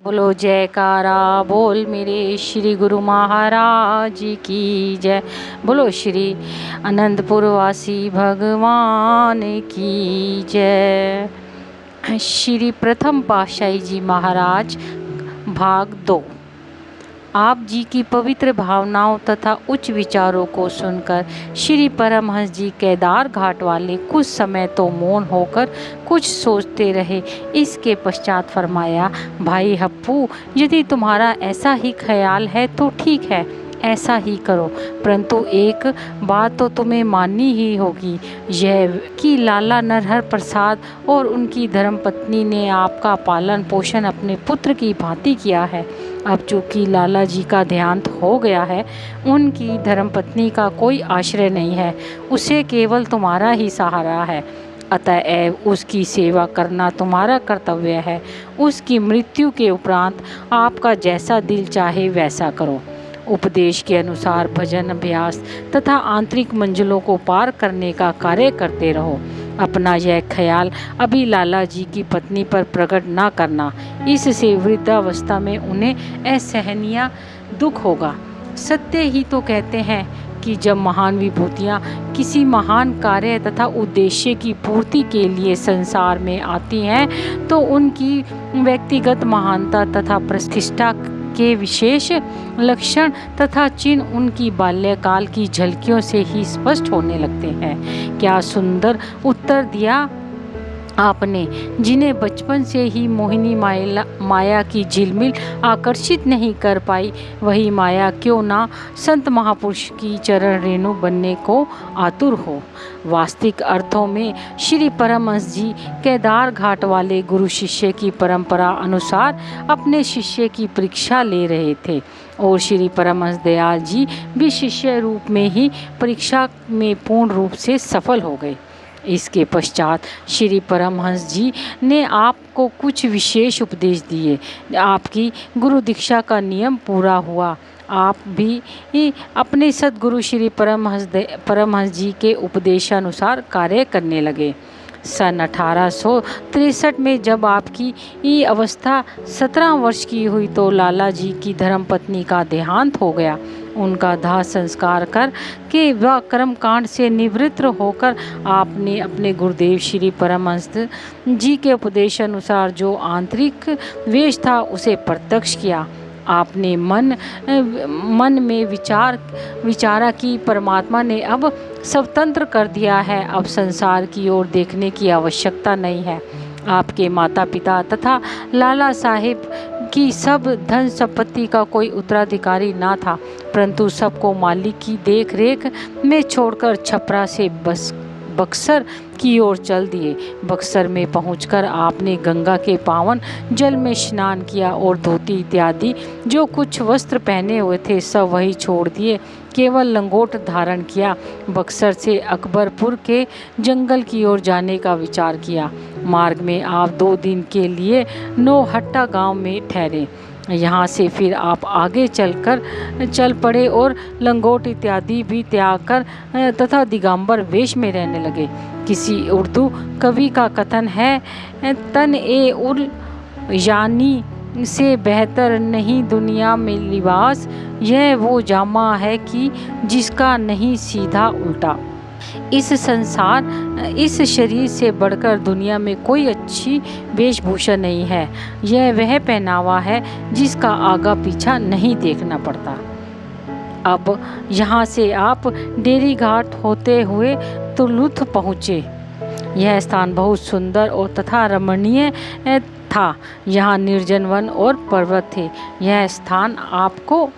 बोलो जयकारा बोल मेरे श्री गुरु महाराज की जय। बोलो श्री अनंतपुर वासी भगवान की जय। श्री प्रथम पातशाही जी महाराज भाग 2। आप जी की पवित्र भावनाओं तथा उच्च विचारों को सुनकर श्री परमहंस जी केदार घाट वाले कुछ समय तो मौन होकर कुछ सोचते रहे। इसके पश्चात फरमाया, भाई हप्पू, यदि तुम्हारा ऐसा ही ख्याल है तो ठीक है, ऐसा ही करो, परंतु एक बात तो तुम्हें माननी ही होगी, यह कि लाला नरहर प्रसाद और उनकी धर्मपत्नी ने आपका पालन पोषण अपने पुत्र की भांति किया है। अब चूँकि लाला जी का देहांत हो गया है, उनकी धर्मपत्नी का कोई आश्रय नहीं है, उसे केवल तुम्हारा ही सहारा है। अतएव उसकी सेवा करना तुम्हारा कर्तव्य है। उसकी मृत्यु के उपरांत आपका जैसा दिल चाहे वैसा करो। उपदेश के अनुसार भजन अभ्यास तथा आंतरिक मंजिलों को पार करने का कार्य करते रहो। अपना यह ख्याल अभी लाला जी की पत्नी पर प्रकट न करना, इससे वृद्धावस्था में उन्हें असहनीय दुख होगा। सत्य ही तो कहते हैं कि जब महान विभूतियाँ किसी महान कार्य तथा उद्देश्य की पूर्ति के लिए संसार में आती हैं तो उनकी व्यक्तिगत महानता तथा प्रतिष्ठा के विशेष लक्षण तथा चिन्ह उनकी बाल्यकाल की झलकियों से ही स्पष्ट होने लगते हैं। क्या सुंदर उत्तर दिया आपने। जिन्हें बचपन से ही मोहिनी माया की झिलमिल आकर्षित नहीं कर पाई, वही माया क्यों ना संत महापुरुष की चरण रेणु बनने को आतुर हो। वास्तविक अर्थों में श्री परमहंस जी केदार घाट वाले गुरु शिष्य की परंपरा अनुसार अपने शिष्य की परीक्षा ले रहे थे और श्री परमहंस दयाल जी भी शिष्य रूप में ही परीक्षा में पूर्ण रूप से सफल हो गए। इसके पश्चात श्री परमहंस जी ने आपको कुछ विशेष उपदेश दिए। आपकी गुरु दीक्षा का नियम पूरा हुआ। आप भी अपने सद्गुरु श्री परमहंस जी के उपदेशानुसार कार्य करने लगे। सन 1863 में जब आपकी अवस्था 17 वर्ष की हुई तो लाला जी की धर्मपत्नी का देहांत हो गया। उनका दाह संस्कार कर के व कर्मकांड से निवृत्त होकर आपने अपने गुरुदेव श्री परमहंस जी के उपदेशानुसार जो आंतरिक वेश था उसे प्रत्यक्ष किया। आपने मन में विचारा कि परमात्मा ने अब स्वतंत्र कर दिया है, अब संसार की ओर देखने की आवश्यकता नहीं है। आपके माता पिता तथा लाला साहेब की सब धन संपत्ति का कोई उत्तराधिकारी ना था, परंतु सबको मालिक की देख रेख में छोड़कर छपरा से बक्सर की ओर चल दिए। बक्सर में पहुंचकर आपने गंगा के पावन जल में स्नान किया और धोती इत्यादि जो कुछ वस्त्र पहने हुए थे सब वही छोड़ दिए, केवल लंगोट धारण किया। बक्सर से अकबरपुर के जंगल की ओर जाने का विचार किया। मार्ग में आप 2 दिन के लिए नौहट्टा गांव में ठहरे। यहाँ से फिर आप आगे चल पड़े और लंगोट इत्यादि भी त्याग कर तथा दिगंबर वेश में रहने लगे। किसी उर्दू कवि का कथन है, तन ए उल यानी से बेहतर नहीं दुनिया में लिबास, यह वो जामा है कि जिसका नहीं सीधा उल्टा। इस शरीर से बढ़कर दुनिया में कोई अच्छी वेशभूषा नहीं है। यह वह पहनावा है जिसका आगा पीछा नहीं देखना पड़ता। अब यहाँ से आप डेरी घाट होते हुए तुलुथ पहुँचे। यह स्थान बहुत सुंदर और तथा रमणीय था। यहाँ निर्जन वन और पर्वत थे। यह स्थान आपको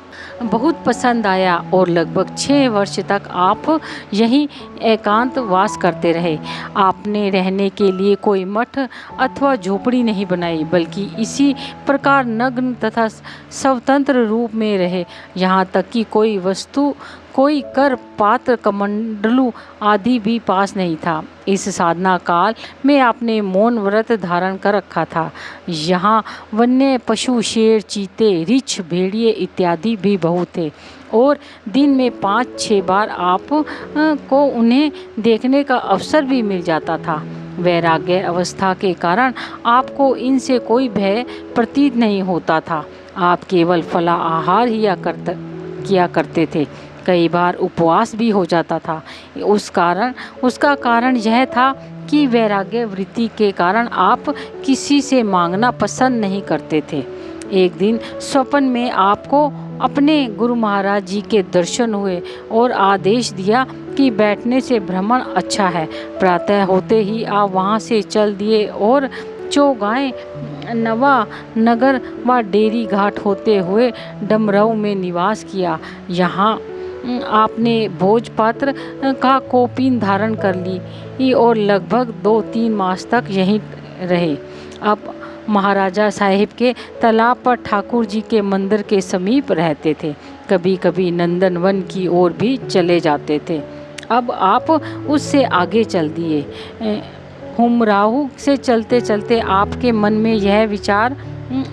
बहुत पसंद आया और लगभग 6 वर्ष तक आप यहीं एकांत वास करते रहे। आपने रहने के लिए कोई मठ अथवा झोपड़ी नहीं बनाई, बल्कि इसी प्रकार नग्न तथा स्वतंत्र रूप में रहे। यहाँ तक कि कोई कर पात्र कमंडलू आदि भी पास नहीं था। इस साधना काल में आपने मौन व्रत धारण कर रखा था। यहाँ वन्य पशु शेर, चीते, रीछ, भेड़िए इत्यादि भी बहुत थे और दिन में 5-6 बार आप को उन्हें देखने का अवसर भी मिल जाता था। वैराग्य अवस्था के कारण आपको इनसे कोई भय प्रतीत नहीं होता था। आप केवल फलाहार ही किया करते थे। कई बार उपवास भी हो जाता था। उसका कारण यह था कि वैराग्य वृत्ति के कारण आप किसी से मांगना पसंद नहीं करते थे। एक दिन स्वप्न में आपको अपने गुरु महाराज जी के दर्शन हुए और आदेश दिया कि बैठने से भ्रमण अच्छा है। प्रातः होते ही आप वहाँ से चल दिए और चौगांव, नवा नगर व डेरी घाट होते हुए डमरऊ में निवास किया। यहाँ आपने भोजपत्र का कौपीन धारण कर ली और लगभग 2-3 मास तक यहीं रहे। अब महाराजा साहिब के तालाब पर ठाकुर जी के मंदिर के समीप रहते थे। कभी कभी नंदनवन की ओर भी चले जाते थे। अब आप उससे आगे चल दिए। हुमराहू से चलते चलते आपके मन में यह विचार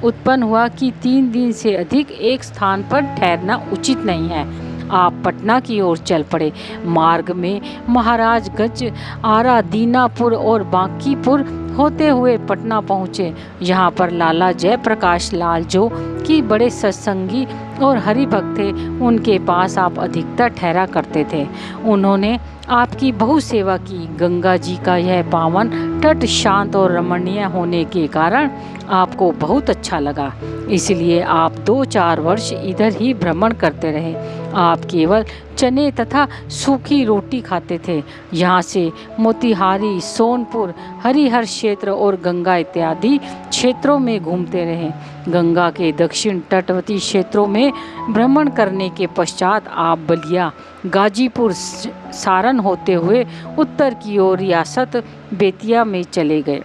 उत्पन्न हुआ कि 3 दिन से अधिक एक स्थान पर ठहरना उचित नहीं है। आप पटना की ओर चल पड़े। मार्ग में महाराजगंज, आरा, दीनापुर और बांकीपुर होते हुए पटना पहुँचे। यहाँ पर लाला जयप्रकाश लाल, जो कि बड़े सत्संगी और हरिभक्त थे, उनके पास आप अधिकतर ठहरा करते थे। उन्होंने आपकी बहुत सेवा की। गंगा जी का यह पावन तट शांत और रमणीय होने के कारण आपको बहुत अच्छा लगा। इसलिए आप 2-4 वर्ष इधर ही भ्रमण करते रहे। आप केवल चने तथा सूखी रोटी खाते थे। यहाँ से मोतिहारी, सोनपुर, हरिहर क्षेत्र और गंगा इत्यादि क्षेत्रों में घूमते रहे। गंगा के दक्षिण तटवर्ती क्षेत्रों में भ्रमण करने के पश्चात आप बलिया, गाजीपुर, सारण होते हुए उत्तर की ओर रियासत बेतिया में चले गए।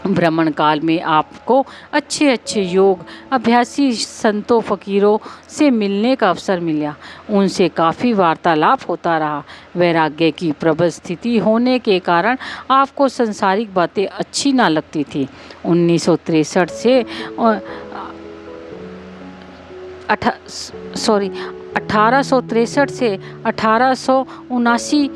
भ्रमण काल में आपको अच्छे अच्छे योग अभ्यासी संतों फकीरों से मिलने का अवसर मिला। उनसे काफ़ी वार्तालाप होता रहा। वैराग्य की प्रबल स्थिति होने के कारण आपको सांसारिक बातें अच्छी ना लगती थी। 1963 से 1863 से 1879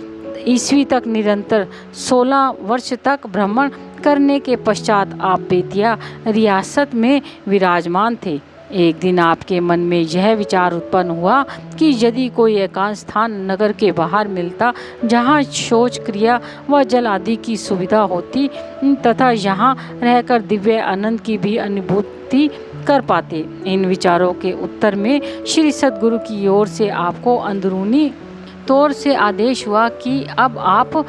ईस्वी तक निरंतर 16 वर्ष तक भ्रमण करने के पश्चात आप बेतिया रियासत में विराजमान थे। एक दिन आपके मन में यह विचार उत्पन्न हुआ कि यदि कोई एकांत स्थान नगर के बाहर मिलता जहाँ शौच क्रिया व जल आदि की सुविधा होती तथा यहाँ रहकर दिव्य आनंद की भी अनुभूति कर पाते। इन विचारों के उत्तर में श्री सद्गुरु की ओर से आपको अंदरूनी तौर से आदेश हुआ कि अब आप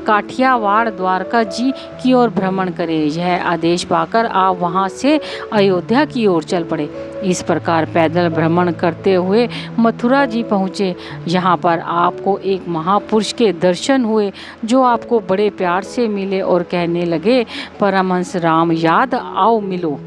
काठियावाड़ द्वारका जी की ओर भ्रमण करें। यह आदेश पाकर आप वहां से अयोध्या की ओर चल पड़े। इस प्रकार पैदल भ्रमण करते हुए मथुरा जी पहुँचे। यहाँ पर आपको एक महापुरुष के दर्शन हुए जो आपको बड़े प्यार से मिले और कहने लगे, परमहंस राम याद आओ मिलो।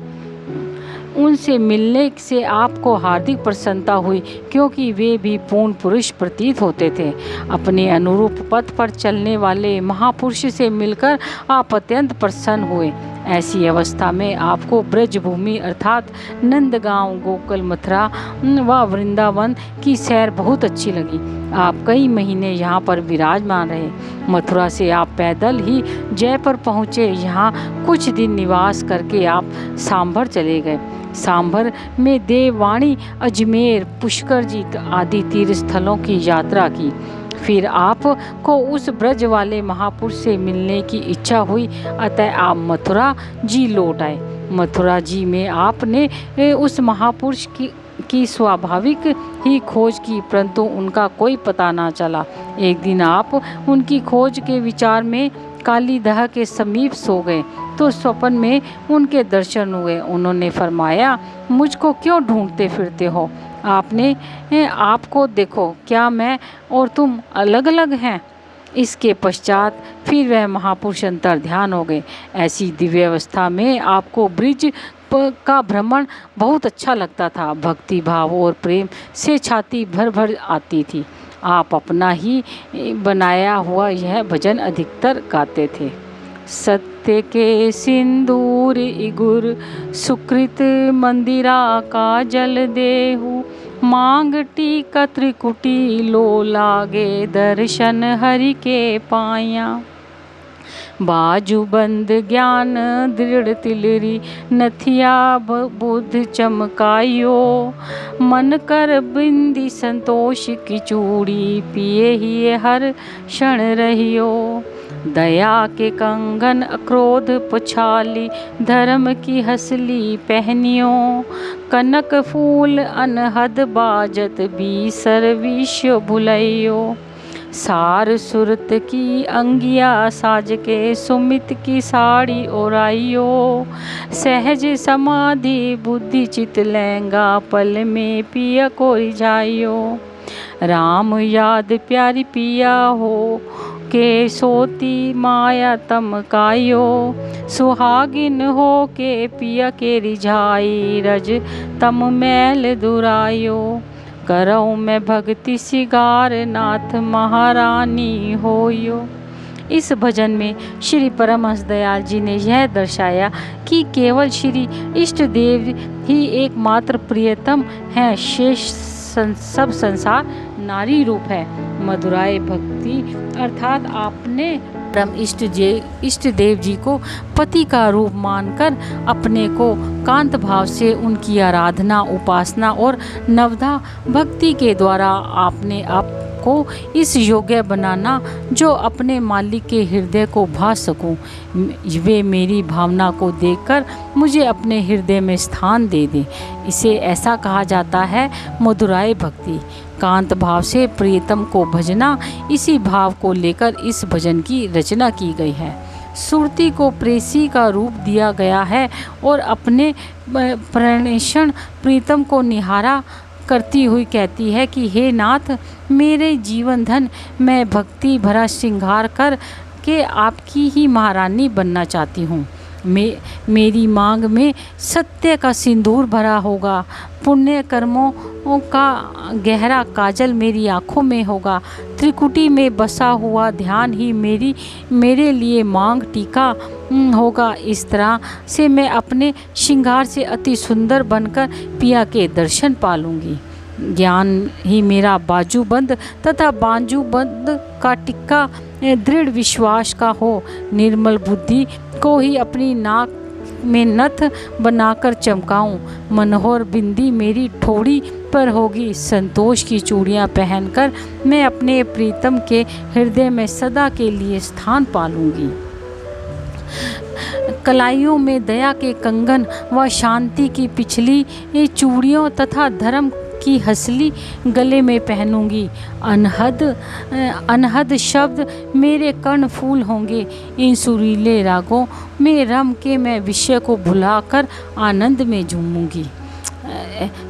उनसे मिलने से आपको हार्दिक प्रसन्नता हुई क्योंकि वे भी पूर्ण पुरुष प्रतीत होते थे। अपने अनुरूप पथ पर चलने वाले महापुरुष से मिलकर आप अत्यंत प्रसन्न हुए। ऐसी अवस्था में आपको ब्रजभूमि अर्थात नंदगांव, गोकुल, मथुरा व वृंदावन की सैर बहुत अच्छी लगी। आप कई महीने यहाँ पर विराजमान रहे। मथुरा से आप पैदल ही जयपुर पहुँचे। यहाँ कुछ दिन निवास करके आप सांभर चले गए। सांभर में देववाणी, अजमेर, पुष्कर जी आदि तीर्थ स्थलों की यात्रा की। फिर आपको उस ब्रज वाले महापुरुष से मिलने की इच्छा हुई, अतः आप मथुरा जी लौट आए। मथुरा जी में आपने उस महापुरुष की स्वाभाविक ही खोज की, परंतु उनका कोई पता ना चला। एक दिन आप उनकी खोज के विचार में कालीदह के समीप सो गए तो स्वप्न में उनके दर्शन हुए। उन्होंने फरमाया, मुझको क्यों ढूंढते फिरते हो? आपको देखो, क्या मैं और तुम अलग अलग हैं? इसके पश्चात फिर वह महापुरुष अंतर ध्यान हो गए। ऐसी दिव्य अवस्था में आपको ब्रिज का भ्रमण बहुत अच्छा लगता था। भक्ति भाव और प्रेम से छाती भर भर आती थी। आप अपना ही बनाया हुआ यह भजन अधिकतर गाते थे। सत्य के सिंदूर इगुर, सुकृत मंदिरा का जल देहु, मांग टीका त्रिकुटी लो लागे, दर्शन हरि के पाया। बाजूबंद ज्ञान दृढ़ तिलरी, नथिया बुद्ध चमकायो। मन कर बिंदी संतोष की चूड़ी, पिए ही हर क्षण रहियो। दया के कंगन क्रोध पुछाली, धर्म की हसली पहनियो। कनक फूल अनहद बाजत, बीसर विश्व भुलैयो। सार सुरत की अंगिया साज के, सुमित की साड़ी ओराइयो। सहज समाधि बुद्धि चित लहंगा, पल में पिया को रिझाइयो। राम याद प्यारी पिया हो के, सोती माया तमकायो। सुहागिन हो के पिया के रिझाई, रज तम मैल दुरायो। करऊँ मैं भक्ति सिगार, नाथ महारानी होयो। इस भजन में श्री परमहंस दयाल जी ने यह दर्शाया कि केवल श्री इष्ट देव ही एकमात्र प्रियतम हैं, शेष सब संसार नारी रूप है। मधुराय भक्ति अर्थात आपने परम इष्ट देव जी को पति का रूप मानकर अपने को कांत भाव से उनकी आराधना, उपासना और नवधा भक्ति के द्वारा आपने आप को इस योग्य बनाना जो अपने मालिक के हृदय को भा सकूं। वे मेरी भावना को देखकर मुझे अपने हृदय में स्थान दे दें। इसे ऐसा कहा जाता है मधुराय भक्ति। कांत भाव से प्रियतम को भजना, इसी भाव को लेकर इस भजन की रचना की गई है। सुरती को प्रेसी का रूप दिया गया है और अपने प्रणेषण प्रीतम को निहारा करती हुई कहती है कि हे नाथ, मेरे जीवन धन, मैं भक्ति भरा श्रृंगार कर के आपकी ही महारानी बनना चाहती हूँ। मेरी मांग में सत्य का सिंदूर भरा होगा, पुण्य कर्मों का गहरा काजल मेरी आँखों में होगा, त्रिकुटी में बसा हुआ ध्यान ही मेरे लिए मांग टीका होगा। इस तरह से मैं अपने श्रृंगार से अति सुंदर बनकर पिया के दर्शन पालूंगी। ज्ञान ही मेरा बाजूबंद तथा बाजूबंद का टिक्का दृढ़ विश्वास का हो। निर्मल बुद्धि को ही अपनी नाक में नथ बनाकर चमकाऊं। मनोहर बिंदी मेरी ठोड़ी पर होगी। संतोष की चूड़ियां पहनकर मैं अपने प्रीतम के हृदय में सदा के लिए स्थान पालूंगी। कलाइयों में दया के कंगन व शांति की पिछली चूड़ियों तथा धर्म की हसली गले में पहनूंगी। अनहद शब्द मेरे कर्ण फूल होंगे। इन सुरीले रागों में रम के मैं विषय को भुलाकर आनंद में झूमूंगी।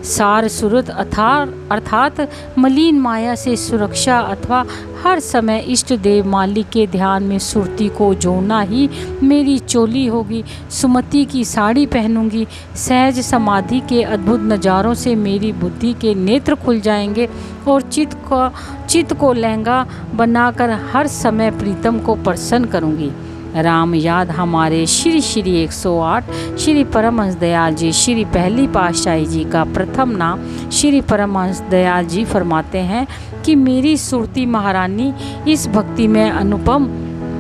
सार सुरत अर्थात मलिन माया से सुरक्षा अथवा हर समय इष्ट देव मालिक के ध्यान में सुरती को जोड़ना ही मेरी चोली होगी। सुमति की साड़ी पहनूंगी। सहज समाधि के अद्भुत नज़ारों से मेरी बुद्धि के नेत्र खुल जाएंगे और चित्त को लहंगा बनाकर हर समय प्रीतम को प्रसन्न करूंगी। राम याद हमारे श्री 108 श्री परमहंस दयाल जी श्री पहली पातशाही जी का प्रथम नाम। श्री परमहंस दयाल जी फरमाते हैं कि मेरी सुरती महारानी इस भक्ति में अनुपम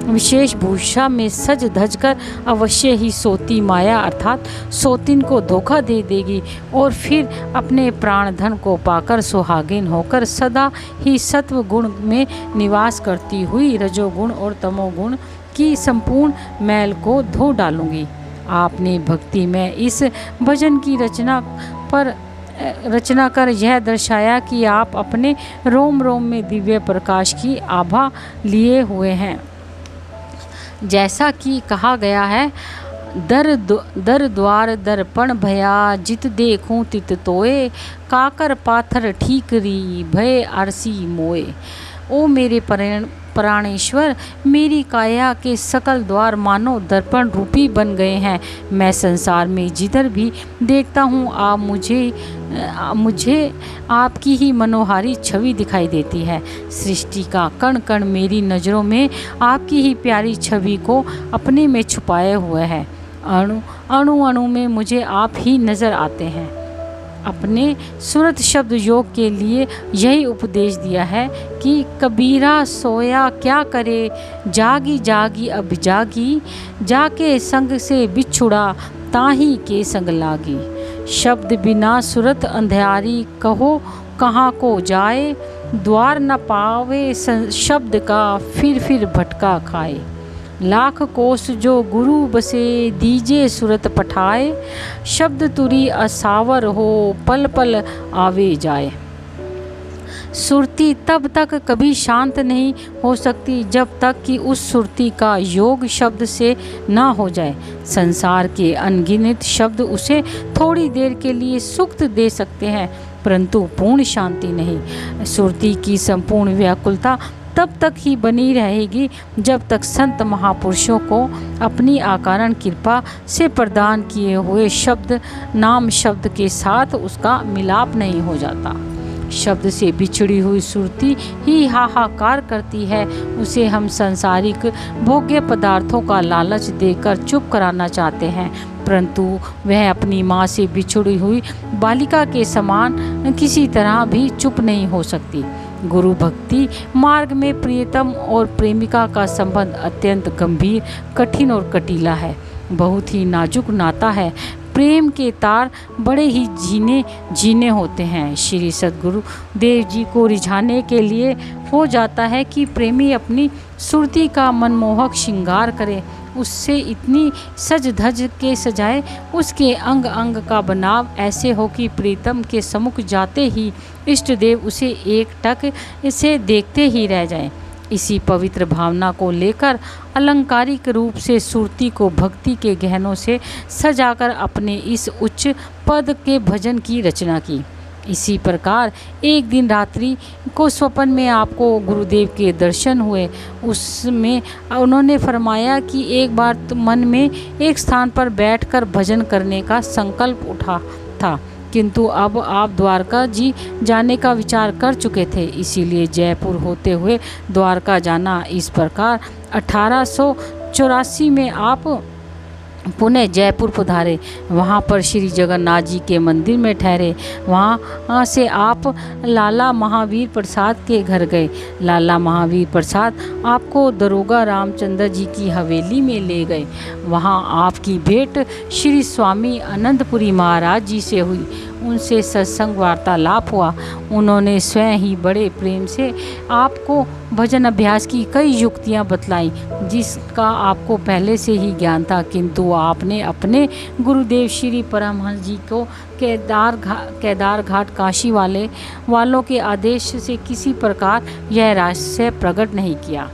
विशेष भूषा में सज धज कर अवश्य ही सोती माया अर्थात सोतिन को धोखा दे देगी और फिर अपने प्राण धन को पाकर सुहागिन होकर सदा ही सत्व गुण में निवास करती हुई रजोगुण और तमोगुण की संपूर्ण मैल को धो डालूंगी। आपने भक्ति में इस भजन की रचना कर यह दर्शाया कि आप अपने रोम रोम में दिव्य प्रकाश की आभा लिए हुए हैं। जैसा कि कहा गया है, दर द्वार दर्पण भया, जित देखूं तित तोए, काकर पाथर ठीकरी, भय अरसी मोए। ओ मेरे प्राणेश्वर, मेरी काया के सकल द्वार मानो दर्पण रूपी बन गए हैं। मैं संसार में जिधर भी देखता हूँ मुझे आपकी ही मनोहारी छवि दिखाई देती है। सृष्टि का कण कण मेरी नज़रों में आपकी ही प्यारी छवि को अपने में छुपाए हुए है। अणु अणु में मुझे आप ही नज़र आते हैं। अपने सुरत शब्द योग के लिए यही उपदेश दिया है कि कबीरा सोया क्या करे, जागी जागी अब जागी, जाके संग से बिछुड़ा ताही के संग लागी। शब्द बिना सुरत अंधियारी, कहो कहाँ को जाए, द्वार न पावे शब्द का फिर भटका खाए। लाख कोस जो गुरु बसे, दीजे सुरत पठाए, शब्द तुरी असावर हो, पल पल आवे जाए। सुरती तब तक कभी शांत नहीं हो सकती जब तक कि उस सुरती का योग शब्द से ना हो जाए। संसार के अनगिनत शब्द उसे थोड़ी देर के लिए सुख दे सकते हैं, परंतु पूर्ण शांति नहीं। सुरती की संपूर्ण व्याकुलता तब तक ही बनी रहेगी जब तक संत महापुरुषों को अपनी अकारण कृपा से प्रदान किए हुए शब्द नाम शब्द के साथ उसका मिलाप नहीं हो जाता। शब्द से बिछड़ी हुई सुरती ही हाहाकार करती है। उसे हम सांसारिक भोग्य पदार्थों का लालच देकर चुप कराना चाहते हैं, परंतु वह अपनी माँ से बिछड़ी हुई बालिका के समान किसी तरह भी चुप नहीं हो सकती। गुरु भक्ति मार्ग में प्रियतम और प्रेमिका का संबंध अत्यंत गंभीर, कठिन और कटीला है। बहुत ही नाजुक नाता है। प्रेम के तार बड़े ही जीने होते हैं। श्री सद्गुरु देव जी को रिझाने के लिए हो जाता है कि प्रेमी अपनी सुरती का मनमोहक श्रृंगार करे, उससे इतनी सज धज के सजाए, उसके अंग अंग का बनाव ऐसे हो कि प्रीतम के सम्मुख जाते ही इष्ट देव उसे एकटक इसे देखते ही रह जाएं। इसी पवित्र भावना को लेकर अलंकारिक रूप से सुरती को भक्ति के गहनों से सजाकर अपने इस उच्च पद के भजन की रचना की। इसी प्रकार एक दिन रात्रि को स्वप्न में आपको गुरुदेव के दर्शन हुए। उसमें उन्होंने फरमाया कि एक बार मन में एक स्थान पर बैठकर भजन करने का संकल्प उठा था, किंतु अब आप द्वारका जी जाने का विचार कर चुके थे, इसीलिए जयपुर होते हुए द्वारका जाना। इस प्रकार 1884 में आप पुणे जयपुर पधारे। वहाँ पर श्री जगन्नाथ जी के मंदिर में ठहरे। वहाँ से आप लाला महावीर प्रसाद के घर गए। लाला महावीर प्रसाद आपको दरोगा रामचंद्र जी की हवेली में ले गए। वहाँ आपकी भेंट श्री स्वामी अनंतपुरी महाराज जी से हुई। उनसे सत्संग वार्तालाप हुआ। उन्होंने स्वयं ही बड़े प्रेम से आपको भजन अभ्यास की कई युक्तियां बतलाई, जिसका आपको पहले से ही ज्ञान था, किंतु आपने अपने गुरुदेव श्री परमहंस जी को केदार घाट काशी वालों के आदेश से किसी प्रकार यह रहस्य प्रकट नहीं किया।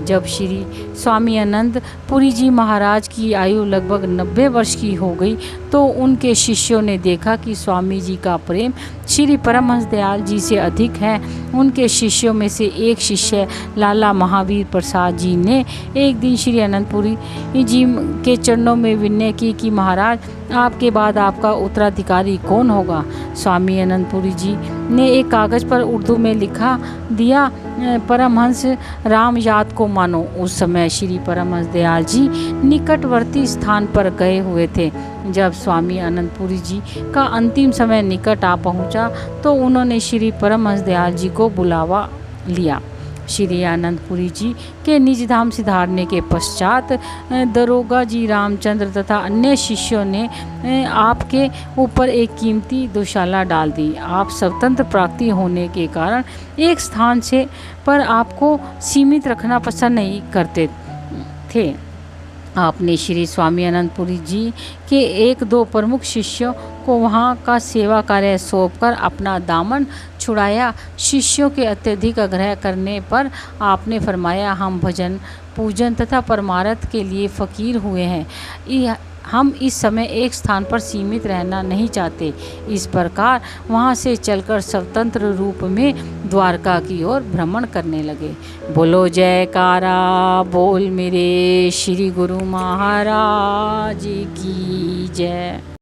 जब श्री स्वामी आनंद पुरी जी महाराज की आयु लगभग 90 वर्ष की हो गई, तो उनके शिष्यों ने देखा कि स्वामी जी का प्रेम श्री परमहंस दयाल जी से अधिक है। उनके शिष्यों में से एक शिष्य लाला महावीर प्रसाद जी ने एक दिन श्री अनंतपुरी जी के चरणों में विनय की कि महाराज, आपके बाद आपका उत्तराधिकारी कौन होगा। स्वामी अनंतपुरी जी ने एक कागज़ पर उर्दू में लिखा दिया, परमहंस राम याद को मानो। उस समय श्री परमहंस दयाल जी निकटवर्ती स्थान पर गए हुए थे। जब स्वामी अनंतपुरी जी का अंतिम समय निकट आ पहुंचा, तो उन्होंने श्री परमहंस दयाल जी को बुलावा लिया। श्री आनंदपुरी जी के निज धाम सिधारने के पश्चात दरोगा जी रामचंद्र तथा अन्य शिष्यों ने आपके ऊपर एक कीमती दुशाला डाल दी। आप स्वतंत्र प्राप्ति होने के कारण एक स्थान से पर आपको सीमित रखना पसंद नहीं करते थे। आपने श्री स्वामी अनंतपुरी जी के एक दो प्रमुख शिष्यों को वहाँ का सेवा कार्य सौंपकर अपना दामन छुड़ाया। शिष्यों के अत्यधिक आग्रह करने पर आपने फरमाया, हम भजन पूजन तथा परमार्थ के लिए फ़कीर हुए हैं, हम इस समय एक स्थान पर सीमित रहना नहीं चाहते। इस प्रकार वहाँ से चलकर स्वतंत्र रूप में द्वारका की ओर भ्रमण करने लगे। बोलो जयकारा बोल मेरे श्री गुरु महाराज की जय।